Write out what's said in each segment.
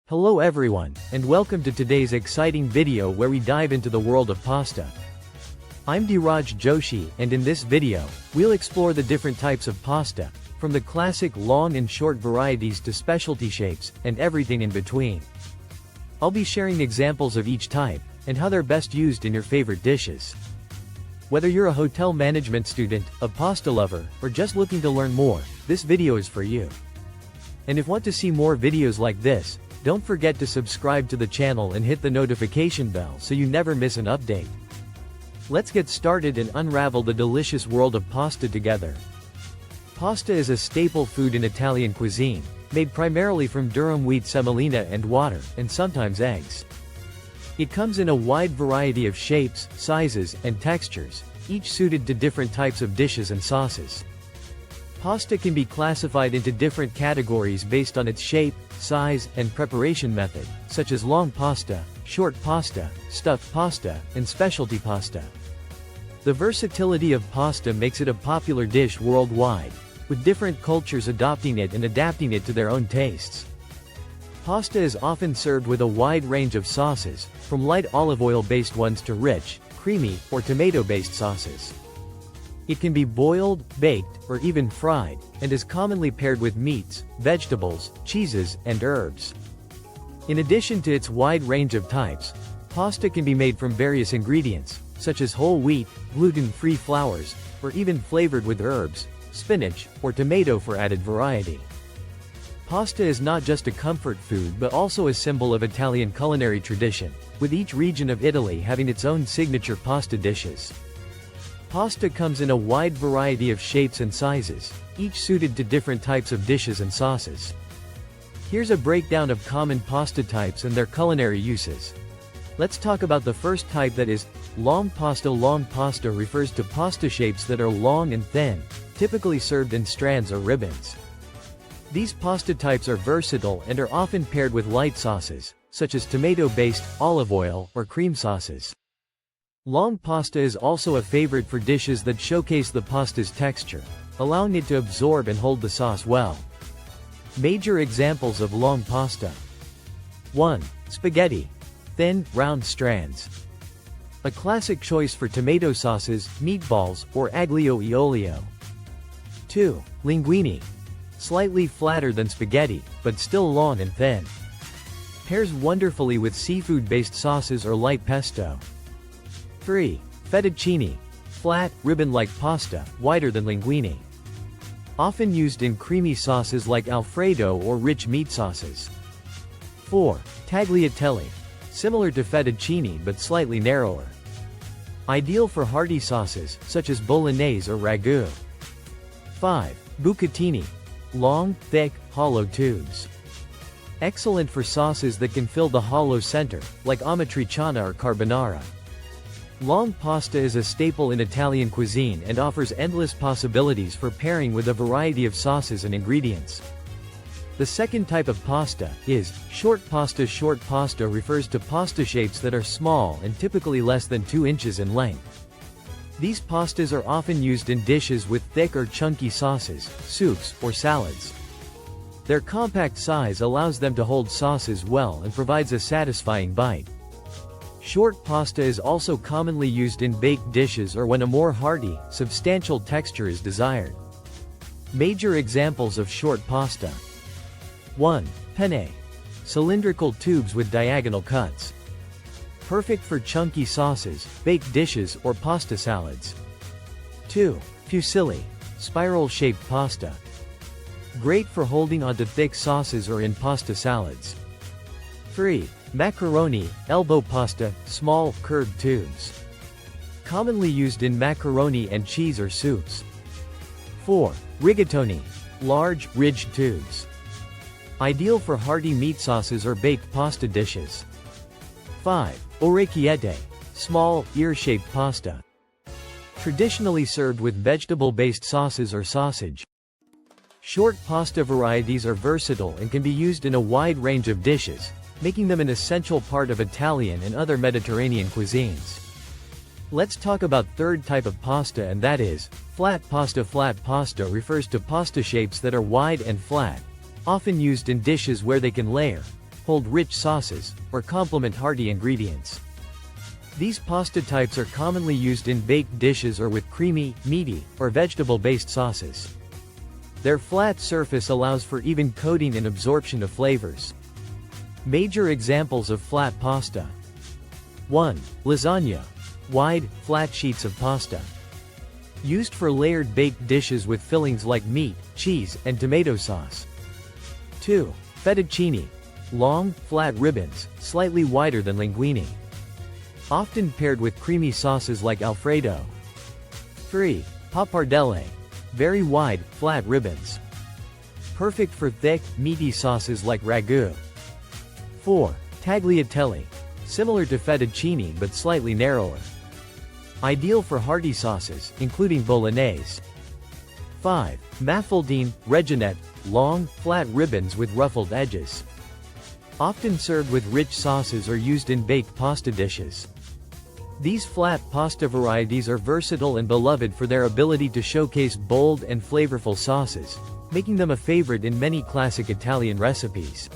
Hello everyone, and welcome to today's exciting video where we dive into the world of pasta. I'm Dheeraj Joshi, and in this video, we'll explore the different types of pasta, from the classic long and short varieties to specialty shapes, and everything in between. I'll be sharing examples of each type, and how they're best used in your favorite dishes. Whether you're a hotel management student, a pasta lover, or just looking to learn more, this video is for you. And if you want to see more videos like this, don't forget to subscribe to the channel and hit the notification bell so you never miss an update. Let's get started and unravel the delicious world of pasta together. Pasta is a staple food in Italian cuisine, made primarily from durum wheat, semolina and water, and sometimes eggs. It comes in a wide variety of shapes, sizes, and textures, each suited to different types of dishes and sauces. Pasta can be classified into different categories based on its shape, size, and preparation method, such as long pasta, short pasta, stuffed pasta, and specialty pasta. The versatility of pasta makes it a popular dish worldwide, with different cultures adopting it and adapting it to their own tastes. Pasta is often served with a wide range of sauces, from light olive oil-based ones to rich, creamy, or tomato-based sauces. It can be boiled, baked, or even fried, and is commonly paired with meats, vegetables, cheeses, and herbs. In addition to its wide range of types, pasta can be made from various ingredients, such as whole wheat, gluten-free flours, or even flavored with herbs, spinach, or tomato for added variety. Pasta is not just a comfort food but also a symbol of Italian culinary tradition, with each region of Italy having its own signature pasta dishes. Pasta comes in a wide variety of shapes and sizes, each suited to different types of dishes and sauces. Here's a breakdown of common pasta types and their culinary uses. Let's talk about the first type, that is, long pasta. Long pasta refers to pasta shapes that are long and thin, typically served in strands or ribbons. These pasta types are versatile and are often paired with light sauces, such as tomato-based, olive oil, or cream sauces. Long pasta is also a favorite for dishes that showcase the pasta's texture, allowing it to absorb and hold the sauce well. Major examples of long pasta. 1. Spaghetti. Thin, round strands. A classic choice for tomato sauces, meatballs, or aglio e olio. 2. Linguine. Slightly flatter than spaghetti, but still long and thin. Pairs wonderfully with seafood-based sauces or light pesto. 3. Fettuccine. Flat, ribbon-like pasta, wider than linguine. Often used in creamy sauces like Alfredo or rich meat sauces. 4. Tagliatelle. Similar to fettuccine but slightly narrower. Ideal for hearty sauces, such as bolognese or ragu. 5. Bucatini. Long, thick, hollow tubes. Excellent for sauces that can fill the hollow center, like amatriciana or carbonara. Long pasta is a staple in Italian cuisine and offers endless possibilities for pairing with a variety of sauces and ingredients. The second type of pasta is short pasta. Short pasta refers to pasta shapes that are small and typically less than 2 inches in length. These pastas are often used in dishes with thick or chunky sauces, soups, or salads. Their compact size allows them to hold sauces well and provides a satisfying bite. Short pasta is also commonly used in baked dishes or when a more hearty, substantial texture is desired. Major examples of short pasta. 1. Penne. Cylindrical tubes with diagonal cuts. Perfect for chunky sauces, baked dishes, or pasta salads. 2. Fusilli. Spiral-shaped pasta. Great for holding onto thick sauces or in pasta salads. 3. Macaroni, elbow pasta, small, curved tubes. Commonly used in macaroni and cheese or soups. 4. Rigatoni. Large, ridged tubes. Ideal for hearty meat sauces or baked pasta dishes. 5. Orecchiette. Small, ear-shaped pasta. Traditionally served with vegetable-based sauces or sausage. Short pasta varieties are versatile and can be used in a wide range of dishes, making them an essential part of Italian and other Mediterranean cuisines. Let's talk about third type of pasta, and that is flat pasta. Flat pasta refers to pasta shapes that are wide and flat, often used in dishes where they can layer, hold rich sauces, or complement hearty ingredients. These pasta types are commonly used in baked dishes or with creamy, meaty, or vegetable-based sauces. Their flat surface allows for even coating and absorption of flavors. Major examples of flat pasta. 1. Lasagna. Wide, flat sheets of pasta. Used for layered baked dishes with fillings like meat, cheese, and tomato sauce. 2. Fettuccine. Long, flat ribbons, slightly wider than linguine. Often paired with creamy sauces like Alfredo. 3. Pappardelle. Very wide, flat ribbons. Perfect for thick, meaty sauces like ragu. 4. Tagliatelle. Similar to fettuccine but slightly narrower. Ideal for hearty sauces, including bolognese. 5. Mafaldine, Reginette. Long, flat ribbons with ruffled edges. Often served with rich sauces or used in baked pasta dishes. These flat pasta varieties are versatile and beloved for their ability to showcase bold and flavorful sauces, making them a favorite in many classic Italian recipes.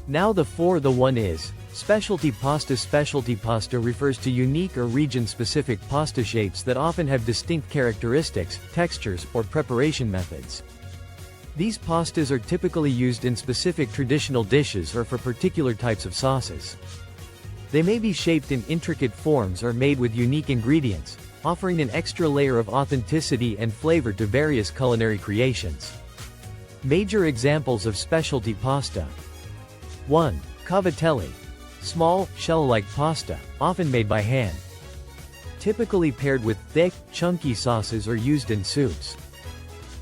Now the 1 is specialty pasta. Specialty pasta refers to unique or region-specific pasta shapes that often have distinct characteristics, textures, or preparation methods. These pastas are typically used in specific traditional dishes or for particular types of sauces. They may be shaped in intricate forms or made with unique ingredients, offering an extra layer of authenticity and flavor to various culinary creations. Major examples of specialty pasta. 1. Cavatelli. Small, shell-like pasta, often made by hand. Typically paired with thick, chunky sauces or used in soups.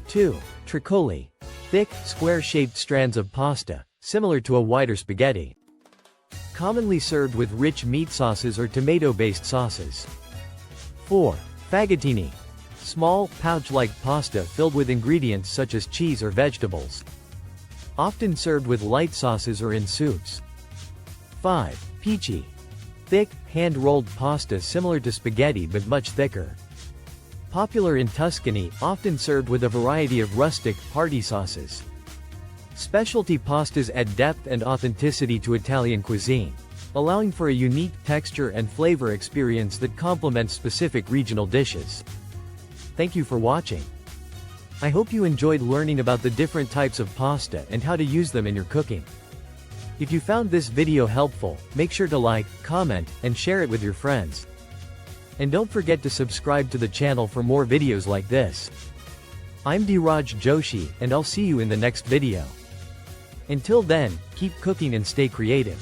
2. Tricoli. Thick, square-shaped strands of pasta, similar to a wider spaghetti. Commonly served with rich meat sauces or tomato-based sauces. 4. Fagottini. Small, pouch-like pasta filled with ingredients such as cheese or vegetables. Often served with light sauces or in soups. 5. Pici. Thick, hand-rolled pasta similar to spaghetti but much thicker. Popular in Tuscany, often served with a variety of rustic, hearty sauces. Specialty pastas add depth and authenticity to Italian cuisine, allowing for a unique texture and flavor experience that complements specific regional dishes. Thank you for watching. I hope you enjoyed learning about the different types of pasta and how to use them in your cooking. If you found this video helpful, make sure to like, comment, and share it with your friends. And don't forget to subscribe to the channel for more videos like this. I'm Dheeraj Joshi, and I'll see you in the next video. Until then, keep cooking and stay creative.